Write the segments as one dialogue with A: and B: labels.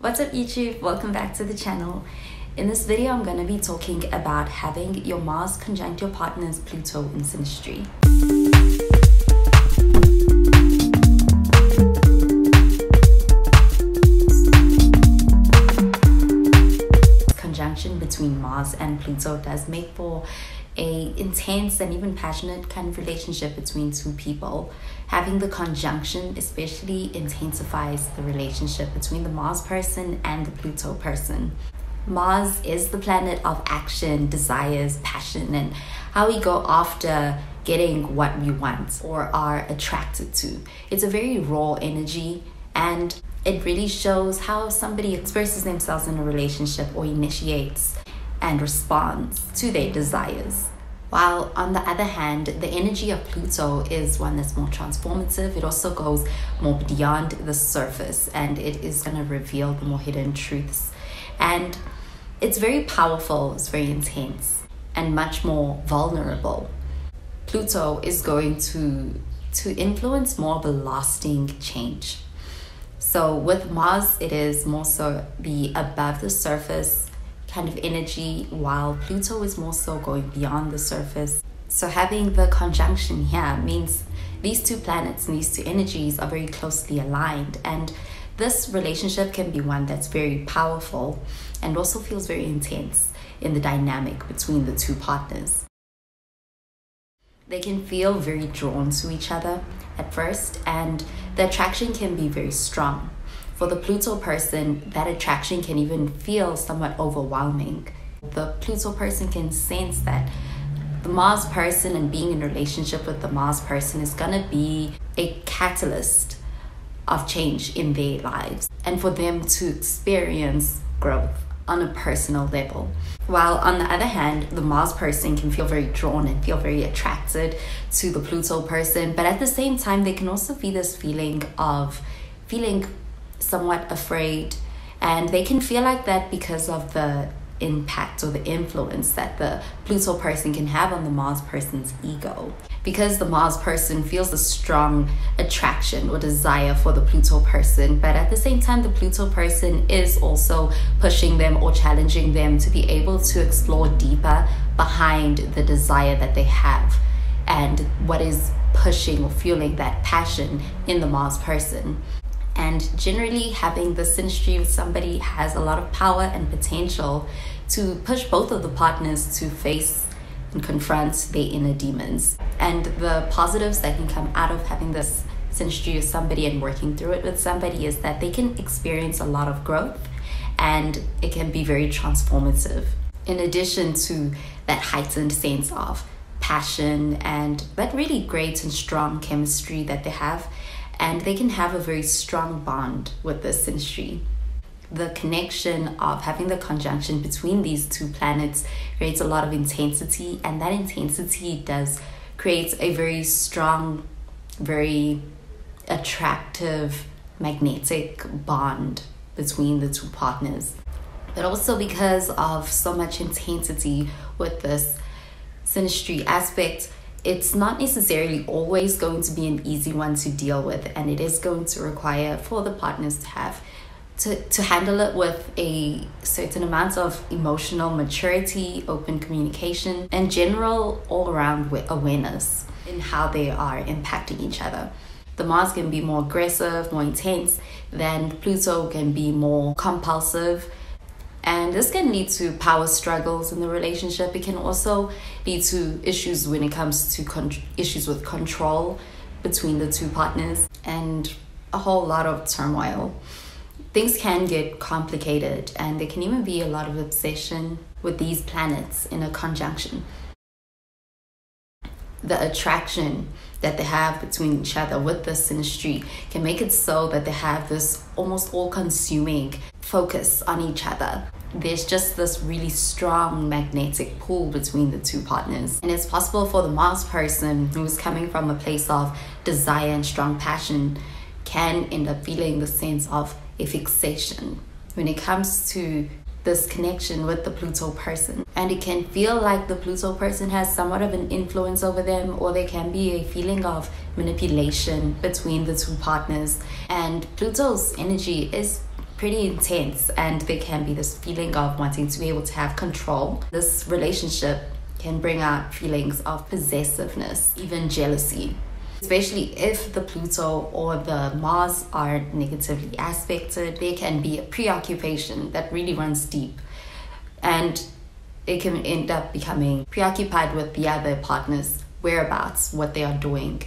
A: What's up YouTube? Welcome back to the channel. In this video I'm going to be talking about having your Mars conjunct your partner's Pluto in synastry. Conjunction between Mars and Pluto does make for a intense and even passionate kind of relationship between two people. Having the conjunction especially intensifies the relationship between the Mars person and the Pluto person. Mars is the planet of action, desires, passion, and how we go after getting what we want or are attracted to. It's a very raw energy, and it really shows how somebody expresses themselves in a relationship or initiates and responds to their desires. While on the other hand, the energy of Pluto is one that's more transformative. It also goes more beyond the surface, and it is going to reveal the more hidden truths. And it's very powerful, it's very intense, and much more vulnerable. Pluto is going to influence more of a lasting change. So with Mars, it is more so the above the surface kind of energy, while Pluto is more so going beyond the surface. So having the conjunction here means these two planets and these two energies are very closely aligned, and this relationship can be one that's very powerful and also feels very intense in the dynamic between the two partners. They can feel very drawn to each other at first, and the attraction can be very strong. For the Pluto person, that attraction can even feel somewhat overwhelming. The Pluto person can sense that the Mars person and being in a relationship with the Mars person is gonna be a catalyst of change in their lives and for them to experience growth on a personal level. While on the other hand, the Mars person can feel very drawn and feel very attracted to the Pluto person, but at the same time, there can also be this feeling of feeling somewhat afraid, and they can feel like that because of the impact or the influence that the Pluto person can have on the Mars person's ego. Because the Mars person feels a strong attraction or desire for the Pluto person, but at the same time the Pluto person is also pushing them or challenging them to be able to explore deeper behind the desire that they have and what is pushing or fueling that passion in the Mars person. And generally having the synastry with somebody has a lot of power and potential to push both of the partners to face and confront their inner demons. And the positives that can come out of having this synastry with somebody and working through it with somebody is that they can experience a lot of growth, and it can be very transformative. In addition to that heightened sense of passion and that really great and strong chemistry that they have, and they can have a very strong bond with this synastry. The connection of having the conjunction between these two planets creates a lot of intensity, and that intensity does create a very strong, very attractive, magnetic bond between the two partners. But also because of so much intensity with this synastry aspect, it's not necessarily always going to be an easy one to deal with, and it is going to require for the partners to have to handle it with a certain amount of emotional maturity, open communication, and general all-around awareness in how they are impacting each other. The Mars can be more aggressive, more intense, then Pluto can be more compulsive, and this can lead to power struggles in the relationship. It can also lead to issues when it comes to issues with control between the two partners and a whole lot of turmoil. Things can get complicated, and there can even be a lot of obsession with these planets in a conjunction. The attraction that they have between each other with the synastry can make it so that they have this almost all-consuming focus on each other. There's just this really strong magnetic pull between the two partners, and it's possible for the Mars person who's coming from a place of desire and strong passion can end up feeling the sense of a fixation when it comes to this connection with the Pluto person, and it can feel like the Pluto person has somewhat of an influence over them, or there can be a feeling of manipulation between the two partners. And Pluto's energy is pretty intense, and there can be this feeling of wanting to be able to have control. This relationship can bring out feelings of possessiveness, even jealousy, especially if the Pluto or the Mars are negatively aspected. There can be a preoccupation that really runs deep, and it can end up becoming preoccupied with the other partner's whereabouts, what they are doing,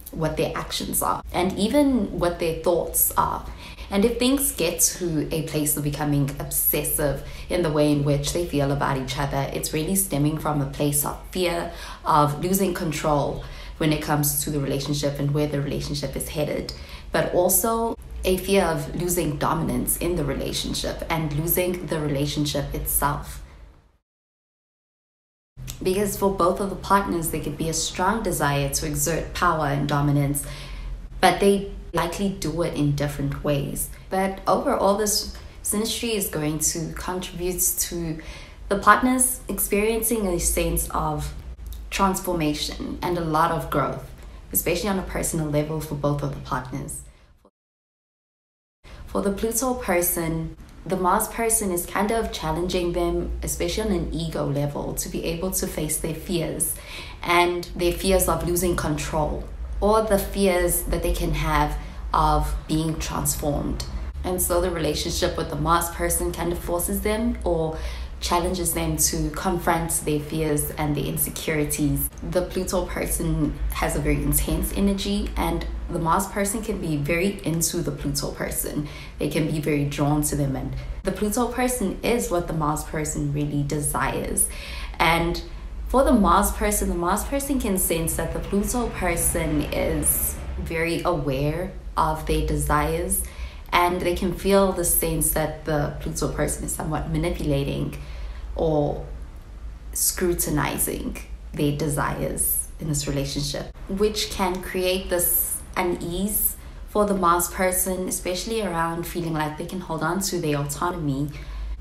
A: what their actions are, and even what their thoughts are. And if things get to a place of becoming obsessive in the way in which they feel about each other, it's really stemming from a place of fear of losing control when it comes to the relationship and where the relationship is headed, but also a fear of losing dominance in the relationship and losing the relationship itself. Because for both of the partners, there could be a strong desire to exert power and dominance, but they likely do it in different ways. But overall, this synastry is going to contribute to the partners experiencing a sense of transformation and a lot of growth, especially on a personal level for both of the partners. For the Pluto person, the Mars person is kind of challenging them, especially on an ego level, to be able to face their fears and their fears of losing control, or the fears that they can have of being transformed. And so the relationship with the Mars person kind of forces them or challenges them to confront their fears and their insecurities. The Pluto person has a very intense energy, and the Mars person can be very into the Pluto person. They can be very drawn to them, and the Pluto person is what the Mars person really desires. And for the Mars person can sense that the Pluto person is very aware of their desires, and they can feel the sense that the Pluto person is somewhat manipulating or scrutinizing their desires in this relationship, which can create this unease for the Mars person, especially around feeling like they can hold on to their autonomy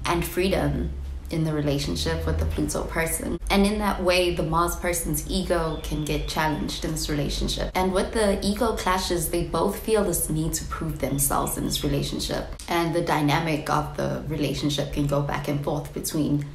A: and freedom in the relationship with the Pluto person. And in that way, the Mars person's ego can get challenged in this relationship. And with the ego clashes, they both feel this need to prove themselves in this relationship. And the dynamic of the relationship can go back and forth between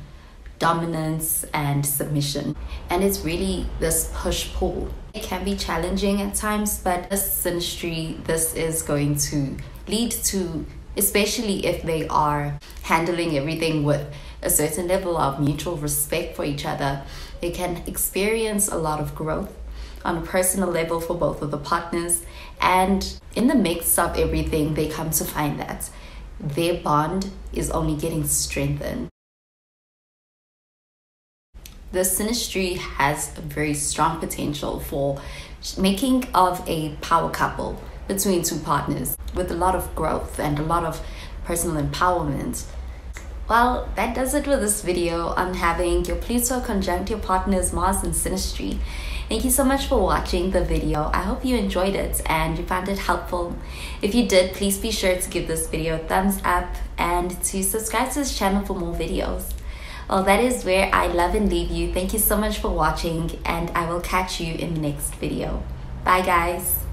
A: dominance and submission. And it's really this push-pull. It can be challenging at times, but this synastry, this is going to lead to, especially if they are handling everything with a certain level of mutual respect for each other, they can experience a lot of growth on a personal level for both of the partners. And in the mix of everything, they come to find that their bond is only getting strengthened. The synastry has a very strong potential for making of a power couple between two partners with a lot of growth and a lot of personal empowerment. Well, that does it with this video on having your Pluto conjunct your partner's Mars in synastry. Thank you so much for watching the video. I hope you enjoyed it and you found it helpful. If you did, please be sure to give this video a thumbs up and to subscribe to this channel for more videos. Well, that is where I love and leave you. Thank you so much for watching, and I will catch you in the next video. Bye guys.